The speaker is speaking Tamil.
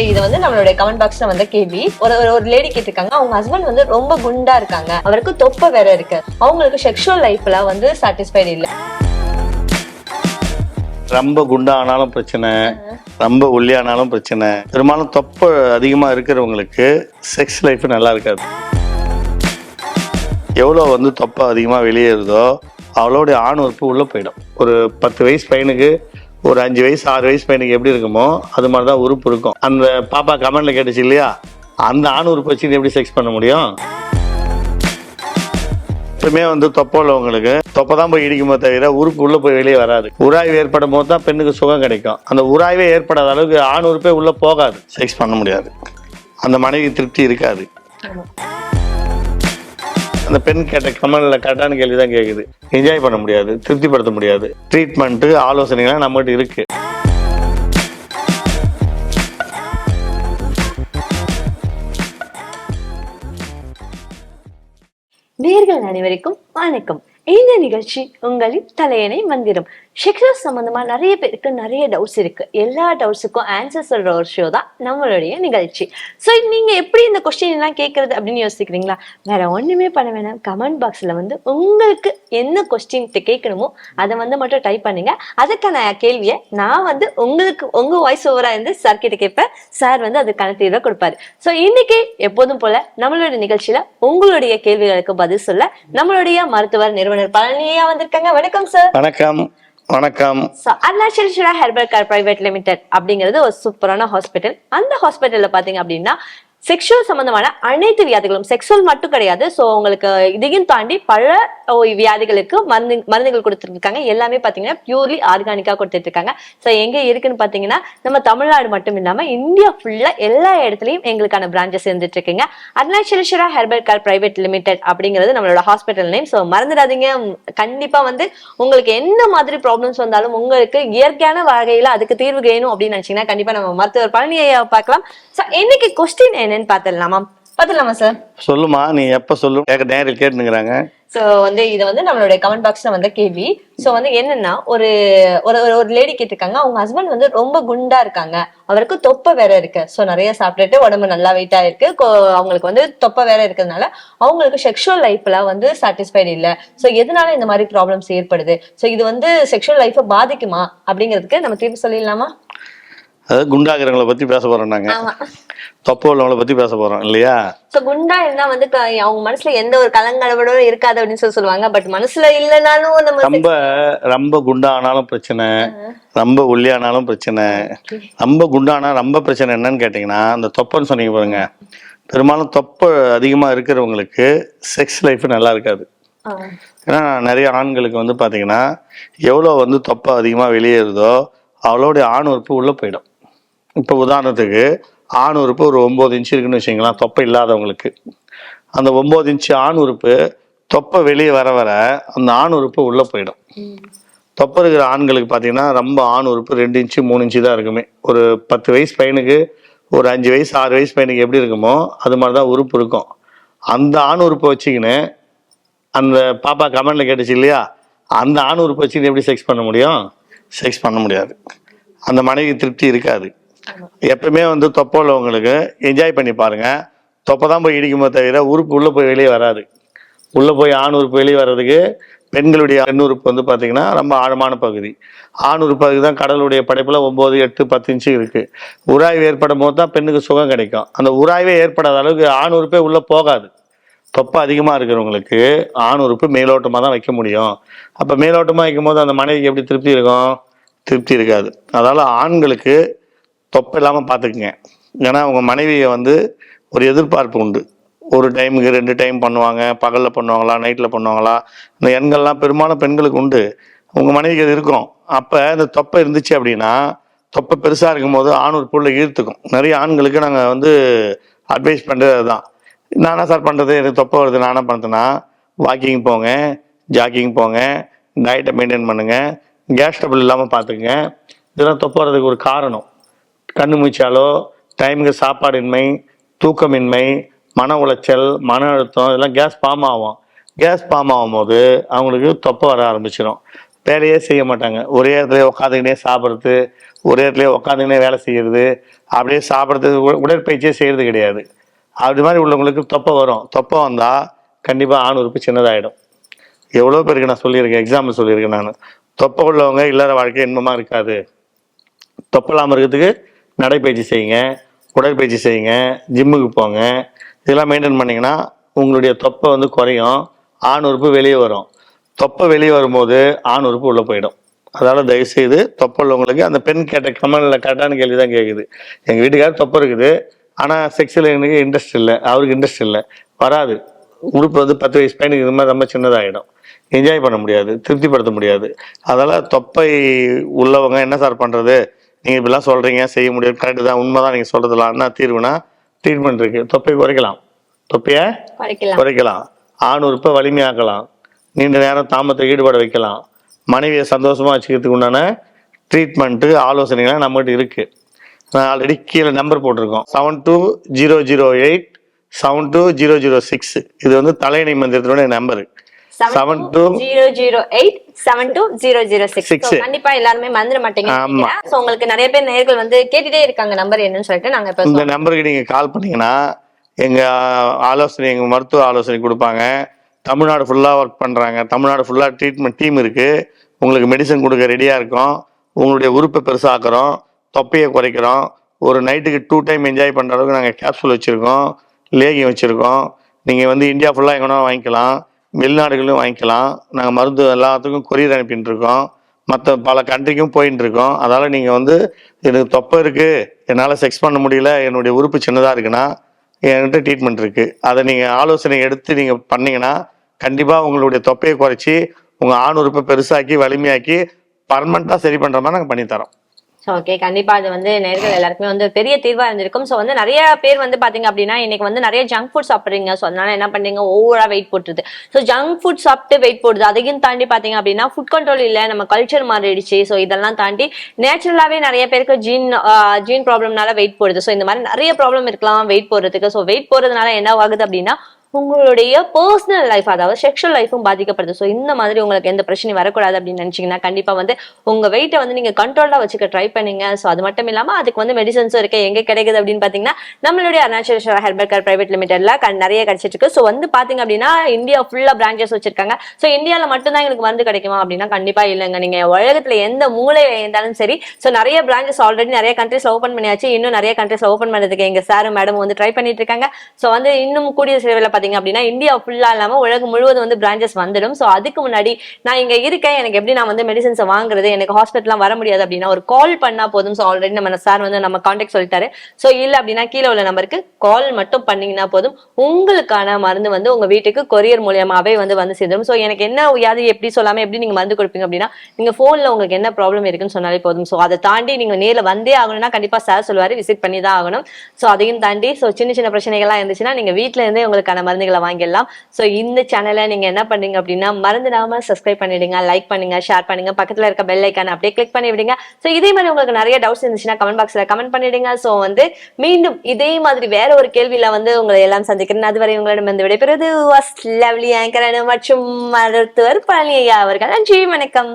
இது வந்து நம்மளுடைய கமெண்ட் பாக்ஸ்ல வந்த கேள்வி. ஒரு லேடி கேட்டிருக்காங்க, அவங்க ஹஸ்பண்ட் வந்து ரொம்ப குண்டா இருக்காங்க, அவருக்கு தொப்பை வேற இருக்கு, அவங்களுக்கு செக்ஷுவல் லைஃப்ல வந்து சாட்டிஸ்ஃபைடு இல்ல. ரொம்ப குண்டா ஆனாலும் பிரச்சனை, ரொம்ப ஒல்லியானாலும் பிரச்சனை. பெரும்பாலும் தொப்பை அதிகமா இருக்கிறவங்களுக்கு செக்ஸ் லைஃப் நல்லா இருக்காது. எவ்வளோ வந்து தொப்பை அதிகமா வெளியேறுதோ அவளோடைய ஆண் உறுப்பு உள்ள போயிடும். ஒரு 10 வயசு பையனுக்கு ஒரு 5 வயசு 6 வயசு பையனுக்கு எப்படி இருக்குமோ அது மாதிரி தான் உறுப்பு இருக்கும். அந்த பாப்பா கமெண்ட்ல கேட்டுச்சு இல்லையா, அந்த ஆண் உறுப்பு வச்சு எப்படி செக்ஸ் பண்ண முடியும்? எப்பவுமே வந்து தொப்பை உள்ளவங்களுக்கு தொப்பை தான் போய் இடிக்குமோ தவிர உறுப்பு உள்ள போய் வெளியே வராது. உராய்வு ஏற்படும் போது தான் பெண்ணுக்கு சுகம் கிடைக்கும். அந்த உராய்வே ஏற்படாத அளவுக்கு ஆண் உறுப்பே உள்ள போகாது, செக்ஸ் பண்ண முடியாது. அந்த மனைவி திருப்தி இருக்காது. அந்த பெண் கேட்ட கமெண்ட்ல கரெக்டான கேள்விதான் கேக்குது. என்ஜாய் பண்ண முடியாது, திருப்திப்படுத்த முடியாது. ட்ரீட்மெண்ட் ஆலோசனைகள் நம்மகிட்ட இருக்கு. நேயர்கள் அனைவருக்கும் வணக்கம். இந்த நிகழ்ச்சி உங்களின் தலையணை மந்திரம். செக்ஷுவல் சம்பந்தமா நிறைய பேருக்கு நிறைய டவுட்ஸ் இருக்கு. எல்லா டவுட்ஸுக்கும் ஆன்சர் சொல்ற ஒரு ஷோ தான் நம்மளுடைய நிகழ்ச்சி. ஸோ நீங்க எப்படி இந்த கொஸ்டின் எல்லாம் கேட்கறது அப்படின்னு யோசிக்கிறீங்களா? வேற ஒண்ணுமே பண்ண வேணாம். கமெண்ட் பாக்ஸ்ல வந்து உங்களுக்கு என்ன கொஸ்டின் கேட்கணுமோ அதை வந்து மட்டும் டைப் பண்ணுங்க. அதுக்கான கேள்வியை நான் வந்து உங்களுக்கு உங்க வாய்ஸ் ஓவரா இருந்து சார் கிட்ட கேட்பேன். சார் வந்து அதுக்கான தீர்வை கொடுப்பாரு. ஸோ இன்னைக்கு எப்போதும் போல நம்மளுடைய நிகழ்ச்சியில உங்களுடைய கேள்விகளுக்கு பதில் சொல்ல நம்மளுடைய மருத்துவர் நிறுவனர் பழனியா வந்திருக்காங்க. வணக்கம் சார். வணக்கம். வணக்கம். Arunachaleswara herbal care private limited அப்படிங்கிறது ஒரு சூப்பரான ஹாஸ்பிட்டல். அந்த ஹாஸ்பிட்டல்ல பாத்தீங்க அப்படின்னா செக்ஷுவல் சம்பந்தமான அனைத்து வியாதிகளும், செக்ஷுவல் மட்டும் கிடையாது, ஸோ உங்களுக்கு இதையும் தாண்டி பல வியாதிகளுக்கு மருந்துகள் கொடுத்துட்டு இருக்காங்க. எல்லாமே பாத்தீங்கன்னா பியூர்லி ஆர்கானிக்கா கொடுத்துட்டு இருக்காங்க. ஸோ எங்க இருக்குன்னு பாத்தீங்கன்னா நம்ம தமிழ்நாடு மட்டும் இல்லாம இந்தியா ஃபுல்லா எல்லா இடத்துலயும் எங்களுக்கான பிரான்ச்சஸ் இருந்துட்டு இருக்குங்க. Arunachaleswara herbal care private limited அப்படிங்கிறது நம்மளோட ஹாஸ்பிட்டல் நேம். ஸோ மறந்துடாதீங்க. கண்டிப்பா வந்து உங்களுக்கு என்ன மாதிரி ப்ராப்ளம்ஸ் வந்தாலும் உங்களுக்கு இயற்கையான வகையில அதுக்கு தீர்வு வேணும் அப்படின்னு நினைச்சீங்கன்னா கண்டிப்பா நம்ம மருத்துவர் பழனியை பார்க்கலாம். ஸோ இன்னைக்கு கொஸ்டின் என்னன்னு பாத்துடலாமா சார்? சொல்லுமா, நீ எப்ப சொல்லு, நேரில் கேட்டுங்கிறாங்க. சோ வந்து இது வந்து நம்மளுடைய கமெண்ட் பாக்ஸ்ல வந்த கேள்வி. சோ வந்து என்னன்னா ஒரு ஒரு லேடி கேட்டிருக்காங்க, அவங்க ஹஸ்பண்ட் வந்து ரொம்ப குண்டா இருக்காங்க, அவருக்கு தொப்பை வேற இருக்கு. சோ நிறைய சாப்பிட்டுட்டு உடம்பு நல்லா வெயிட்டா இருக்கு, அவங்களுக்கு வந்து தொப்பை வேற இருக்கிறதுனால அவங்களுக்கு செக்ஷுவல் லைஃப்ல வந்து சாட்டிஸ்ஃபைடு இல்ல. சோ எதனால இந்த மாதிரி ப்ராப்ளம்ஸ் ஏற்படுது, சோ இது வந்து செக்ஷுவல் லைஃபை பாதிக்குமா அப்படிங்கிறதுக்கு நம்ம தீர்வு சொல்லிடலாமா? அதாவது குண்டாகிறவங்களை பத்தி பேச போறோம், நாங்க தொப்பை உள்ளவங்களை பத்தி பேச போறோம் இல்லையா? சோ குண்டா இருந்தா வந்து அவங்க மனசுல எந்த ஒரு கலங்கடவோட இருக்காது அப்படின்னு சொல்லுவாங்க. பட் மனசுல இல்லைனாலும் ரொம்ப ரொம்ப குண்டானாலும் பிரச்சனை, ரொம்ப ஒல்லியானாலும் பிரச்சனை. ரொம்ப குண்டானா ரொம்ப பிரச்சனை என்னன்னு கேட்டீங்கன்னா, அந்த தொப்பைன்னு சொன்னீங்க பாருங்க, பெரும்பாலும் தொப்பை அதிகமா இருக்கிறவங்களுக்கு செக்ஸ் லைஃப் நல்லா இருக்காது. ஏன்னா நிறைய ஆண்களுக்கு வந்து பாத்தீங்கன்னா எவ்வளோ வந்து தொப்பை அதிகமா வெளியேறுதோ அவளோடைய ஆண் உறுப்பு உள்ள போயிடும். இப்போ உதாரணத்துக்கு ஆண் உறுப்பு ஒரு 9 இன்ச்சு இருக்குன்னு வச்சுக்கலாம், தொப்பை இல்லாதவங்களுக்கு. அந்த 9 இன்ச்சு ஆண் உறுப்பு தொப்பை வெளியே வர வர அந்த ஆண் உறுப்பு உள்ள போயிடும். தொப்பை இருக்கிற ஆண்களுக்கு பார்த்தீங்கன்னா ரொம்ப ஆண் உறுப்பு 2 இன்ச்சு 3 இன்ச்சு தான் இருக்குமே. ஒரு 10 வயசு பையனுக்கு ஒரு 5 வயசு 6 வயசு பையனுக்கு எப்படி இருக்குமோ அது மாதிரி தான் உறுப்பு இருக்கும். அந்த ஆண் உறுப்பை வச்சுக்கின்னு அந்த பாப்பா கமெண்ட்ல கேட்டுச்சு இல்லையா, அந்த ஆண் உறுப்பை வச்சுக்கின்னு எப்படி செக்ஸ் பண்ண முடியும்? செக்ஸ் பண்ண முடியாது. அந்த மனைவி திருப்தி இருக்காது. எப்பவுமே வந்து தொப்பை உள்ளவங்களுக்கு என்ஜாய் பண்ணி பாருங்க, தொப்பை தான் போய் இடிக்குமோ தவிர உறுப்பு உள்ள போய் வெளியே வராது. உள்ள போய் ஆண் உறுப்பு வெளியே வர்றதுக்கு பெண்களுடைய பெண் உறுப்பு வந்து பாத்தீங்கன்னா ரொம்ப ஆழமான பகுதி. ஆண் உறுப்பு அதுக்கு தான் கடலுடைய படைப்புல 9, 8, 10 இன்ச்சு இருக்கு. உராய்வு ஏற்படும் போது தான் பெண்ணுக்கு சுகம் கிடைக்கும். அந்த உராய்வே ஏற்படாத அளவுக்கு ஆண் உறுப்பே உள்ள போகாது. தொப்பை அதிகமா இருக்கிறவங்களுக்கு ஆண் உறுப்பு மேலோட்டமா தான் வைக்க முடியும். அப்ப மேலோட்டமா வைக்கும் போது அந்த மனைவிக்கு எப்படி திருப்தி இருக்கும்? திருப்தி இருக்காது. அதனால ஆண்களுக்கு தொப்பை இல்லாமல் பார்த்துக்குங்க. ஏன்னா அவங்க மனைவியை வந்து ஒரு எதிர்பார்ப்பு உண்டு. ஒரு டைமுக்கு 2 டைம் பண்ணுவாங்க, பகலில் பண்ணுவாங்களா நைட்டில் பண்ணுவாங்களா, இந்த எண்கள்லாம் பெரும்பாலும் பெண்களுக்கு உண்டு. உங்கள் மனைவிக்கு அது இருக்கும். அப்போ இந்த தொப்பை இருந்துச்சு அப்படின்னா, தொப்பை பெருசாக இருக்கும் போது ஆண் ஒரு பொருளை ஈர்த்துக்கும். நிறைய ஆண்களுக்கு நாங்கள் வந்து அட்வைஸ் பண்ணுறது அதுதான். நானா சார் பண்ணுறது, எனக்கு தொப்பை வருது, நானா பண்ணுறதுன்னா வாக்கிங் போங்க, ஜாக்கிங் போங்க, டயட்டை மெயின்டைன் பண்ணுங்க, கேஸ் ட்ரபிள் இல்லாமல் பார்த்துக்குங்க. இதெல்லாம் தொப்பை வர்றதுக்கு ஒரு காரணம். கண்ணு மூச்சாலோ, டைமுக்கு சாப்பாடின்மை, தூக்கமின்மை, மன உளைச்சல், மன அழுத்தம், இதெல்லாம் கேஸ் ஃபார்ம் ஆகும். கேஸ் ஃபார்ம் ஆகும்போது அவங்களுக்கு தொப்பை வர ஆரம்பிச்சிடும். வேலையே செய்ய மாட்டாங்க, ஒரே இடத்துல உட்காந்துக்கிட்டே சாப்பிட்றது, ஒரே இடத்துல உட்காந்துக்கினே வேலை செய்யறது, அப்படியே சாப்பிட்றது, உடற்பயிற்சியே செய்யறது கிடையாது. அது மாதிரி உள்ளவங்களுக்கு தொப்பை வரும். தொப்பை வந்தால் கண்டிப்பாக ஆண் உறுப்பு சின்னதாகிடும். எவ்வளோ பேருக்கு நான் சொல்லியிருக்கேன், எக்ஸாம்பிள் சொல்லியிருக்கேன். நான் தொப்பை உள்ளவங்க இல்லற வாழ்க்கை இன்பமாக இருக்காது. தொப்பை இல்லாமல் இருக்கிறதுக்கு நடைப்பயிற்சி செய்யுங்க, உடற்பயிற்சி செய்யுங்க, ஜிம்முக்கு போங்க. இதெல்லாம் மெயின்டைன் பண்ணிங்கன்னா உங்களுடைய தொப்பை வந்து குறையும், ஆண் உறுப்பு வெளியே வரும். தொப்பை வெளியே வரும்போது ஆண் உறுப்பு உள்ளே போயிடும். அதனால் தயவுசெய்து தொப்பை உள்ளவங்களுக்கு, அந்த பெண் கேட்ட கமெண்டில் கரெக்டான கேள்வி தான் கேட்குது. எங்கள் வீட்டுக்காரர் தொப்பை இருக்குது, ஆனால் செக்ஸில் எனக்கு இன்ட்ரெஸ்ட் இல்லை, அவருக்கு இன்ட்ரெஸ்ட் இல்லை, வராது. உறுப்பு வந்து 10 வயசு பையனுக்கு இது மாதிரி ரொம்ப சின்னதாகிடும், என்ஜாய் பண்ண முடியாது, திருப்திப்படுத்த முடியாது. அதனால் தொப்பை உள்ளவங்க என்ன சார் பண்ணுறது, நீங்கள் இப்படிலாம் சொல்கிறீங்க, செய்ய முடியாது, கரெக்டு தான், உண்மை தான் நீங்கள் சொல்கிறதுலாம். என்ன தீர்வுனா ட்ரீட்மெண்ட் இருக்குது. தொப்பை குறைக்கலாம், தொப்பையை குறைக்கலாம், ஆண் உறுப்பை வலிமையாக்கலாம், நீண்ட நேரம் தாமத்தை ஈடுபட வைக்கலாம், மனைவியை சந்தோஷமாக வச்சுக்கிறதுக்கு உண்டான ட்ரீட்மெண்ட்டு ஆலோசனைகள்லாம் நம்மகிட்ட இருக்குது. நான் ஆல்ரெடி கீழே நம்பர் போட்டிருக்கோம், 720087 72006. இது வந்து தலையணை மந்திரத்தினுடைய நம்பரு. 7200872006. கண்டிப்பா எல்லாருமே மறந்துட மாட்டீங்க. சோ உங்களுக்கு நிறைய பேர் நேயர்கள் வந்து கேட்டுட்டே இருக்காங்க நம்பர் என்னன்னு சொல்லிட்டு. நாங்க இப்ப இந்த நம்பருக்கு நீங்க கால் பண்ணீங்கன்னா எங்க ஆலோசனை, எங்க மருத்துவ ஆலோசனை கொடுப்பாங்க. தமிழ்நாடு ஃபுல்லா ஒர்க் பண்றாங்க, தமிழ்நாடு ஃபுல்லா ட்ரீட்மெண்ட் டீம் இருக்கு. உங்களுக்கு மெடிசன் கொடுக்க ரெடியா இருக்கும். உங்களுடைய உறுப்பை பெருசாக்குறோம், தொப்பையை குறைக்கிறோம். ஒரு நைட்டுக்கு 2 டைம் என்ஜாய் பண்ற அளவுக்கு நாங்கள் கேப்சூல் வச்சிருக்கோம், லேகியம் வச்சிருக்கோம். நீங்க வந்து இந்தியா ஃபுல்லா எங்கன்னா வாங்கிக்கலாம், வெளிநாடுகளிலும் வாங்கிக்கலாம். நாங்கள் மருந்து எல்லாத்துக்கும் கொரியர் அனுப்பிட்டு இருக்கோம், மற்ற பல கண்ட்ரிக்கும் போயிட்டு இருக்கோம். அதனால நீங்க வந்து எனக்கு தொப்பை இருக்கு, என்னால் செக்ஸ் பண்ண முடியல, என்னுடைய உறுப்பு சின்னதாக இருக்குன்னா என்கிட்ட ட்ரீட்மெண்ட் இருக்கு. அதை நீங்க ஆலோசனை எடுத்து நீங்க பண்ணீங்கன்னா கண்டிப்பா உங்களுடைய தொப்பையை குறைச்சி உங்க ஆண் உறுப்பை பெருசாக்கி வலிமையாக்கி பர்மனண்டா சரி பண்ற மாதிரி நாங்கள் பண்ணித்தரோம். ஓகே, கண்டிப்பா அது வந்து நேர்கள் எல்லாருக்குமே வந்து பெரிய தீர்வா இருந்திருக்கும். சோ வந்து நிறைய பேர் வந்து பாத்தீங்க அப்படின்னா இன்னைக்கு வந்து நிறைய ஜங்க் ஃபுட் சாப்பிடுறீங்க. சோ அதனால என்ன பண்றீங்க, ஓவரா வெயிட் போட்டுருது. சோ ஜங்க் ஃபுட் சாப்பிட்டு வெயிட் போடுது. அதையும் தாண்டி பாத்தீங்க அப்படின்னா ஃபுட் கண்ட்ரோல் இல்ல, நம்ம கல்ச்சர் மாறிடுச்சு. சோ இதெல்லாம் தாண்டி நேச்சுரலாவே நிறைய பேருக்கு ஜீன் ப்ராப்ளம்னால வெயிட் போடுது. சோ இந்த மாதிரி நிறைய ப்ராப்ளம் இருக்கலாம் வெயிட் போடுறதுக்கு. சோ வெயிட் போடுறதுனால என்ன ஆகுது அப்படின்னா உங்களுடைய பர்சனல் லைஃப், அதாவது செக்ஷுவல் லைஃபும் பாதிக்கப்படுது. ஸோ இந்த மாதிரி உங்களுக்கு எந்த பிரச்சனையும் வரக்கூடாது அப்படின்னு நினைச்சீங்கன்னா கண்டிப்பா வந்து உங்க வெயிட்டை வந்து நீங்க கண்ட்ரோலா வச்சுக்க ட்ரை பண்ணுங்க. ஸோ அது மட்டும் இல்லாம அதுக்கு வந்து மெடிசன்ஸும் இருக்கு. எங்க கிடைக்குது அப்படின்னு பாத்தீங்கன்னா நம்மளுடைய அருணாச்சலேஸ்வரா ஹெர்பல் கேர் பிரைவேட் லிமிடெட்ல நிறைய கிடைச்சிட்டு இருக்கு. ஸோ வந்து பாத்தீங்க அப்படின்னா இந்தியா ஃபுல்லா பிரான்ச்சஸ் வச்சிருக்காங்க. ஸோ இந்தியாவில மட்டும்தான் எங்களுக்கு மருந்து கிடைக்குமா அப்படின்னா கண்டிப்பா இல்லைங்க. நீங்க உலகத்துல எந்த மூலையில இருந்தாலும் சரி. ஸோ நிறைய பிரான்ச்சஸ் ஆல்ரெடி நிறைய கண்ட்ரீஸ்ல ஓப்பன் பண்ணியாச்சு, இன்னும் நிறைய கண்ட்ரீஸ்ல ஓப்பன் பண்ணதுக்கு எங்க சாரும் மேடம் வந்து ட்ரை பண்ணிட்டு இருக்காங்க. ஸோ வந்து இன்னும் கூடிய சேவையில அப்படின்னா இந்தியா ஃபுல்லா இல்லாம உலகம் முழுவதும் வந்து பிரான்ச்சஸ் வந்துடும். சோ அதுக்கு முன்னாடி நான் இங்க இருக்கேன், எனக்கு எப்படி நான் வந்து மெடிசன்ஸ் வாங்குறது, எனக்கு ஹாஸ்பிட்டல்லாம் வர முடியாது அப்படின்னா ஒரு கால் பண்ணா போதும். சோ ஆல்ரெடி நம்ம சார் வந்து நம்ம கான்டாக்ட் சொல்லிட்டாரு. சோ இல்ல அப்படின்னா கீழே உள்ள நம்பருக்கு கால் மட்டும் பண்ணீங்கன்னா போதும், உங்களுக்கான மருந்து வந்து உங்க வீட்டுக்கு கொரியர் மூலியமாவே வந்து சேர்ந்துடும். சோ எனக்கு என்ன வியாதி எப்படி சொல்லாம எப்படி நீங்க மருந்து கொடுப்பீங்க அப்படின்னா நீங்க போன்ல உங்களுக்கு என்ன ப்ராப்ளம் இருக்குன்னு சொன்னாலே போதும். சோ அதை தாண்டி நீங்க நேர்ல வந்தே ஆகணும்னா கண்டிப்பா சார் சொல்லுவாரு, விசிட் பண்ணி தான் ஆகணும். சோ அதையும் தாண்டி சோ சின்ன சின்ன பிரச்சனைகள்லாம் இருந்துச்சுன்னா நீங்க வீட்டுல இருந்தே உங்களுக்கான மருந்துகளை வாங்கிடலாம். சோ இந்த சேனலை நீங்க என்ன பண்ணீங்க அப்படின்னா மறந்துடாம சப்ஸ்கிரைப் பண்ணிடுங்க, லைக் பண்ணுங்க, ஷேர் பண்ணுங்க, பக்கத்துல இருக்க பெல் ஐக்கான அப்படியே கிளிக் பண்ணி விடுங்க. சோ இதே மாதிரி உங்களுக்கு நிறைய டவுட்ஸ் இருந்துச்சுன்னா கமெண்ட் பாக்ஸ்ல கமெண்ட் பண்ணிடுங்க. சோ வந்து மீண்டும் இதே மாதிரி வேற ஒரு கேள்வியில வந்து உங்களை எல்லாம் சந்திக்கிறேன். அதுவரை உங்களிடம் வந்து விடைபெறுவது லவ்லி ஆங்கர் மற்றும் மருத்துவர் பழனி ஐயா அவர்கள். நன்றி, வணக்கம்.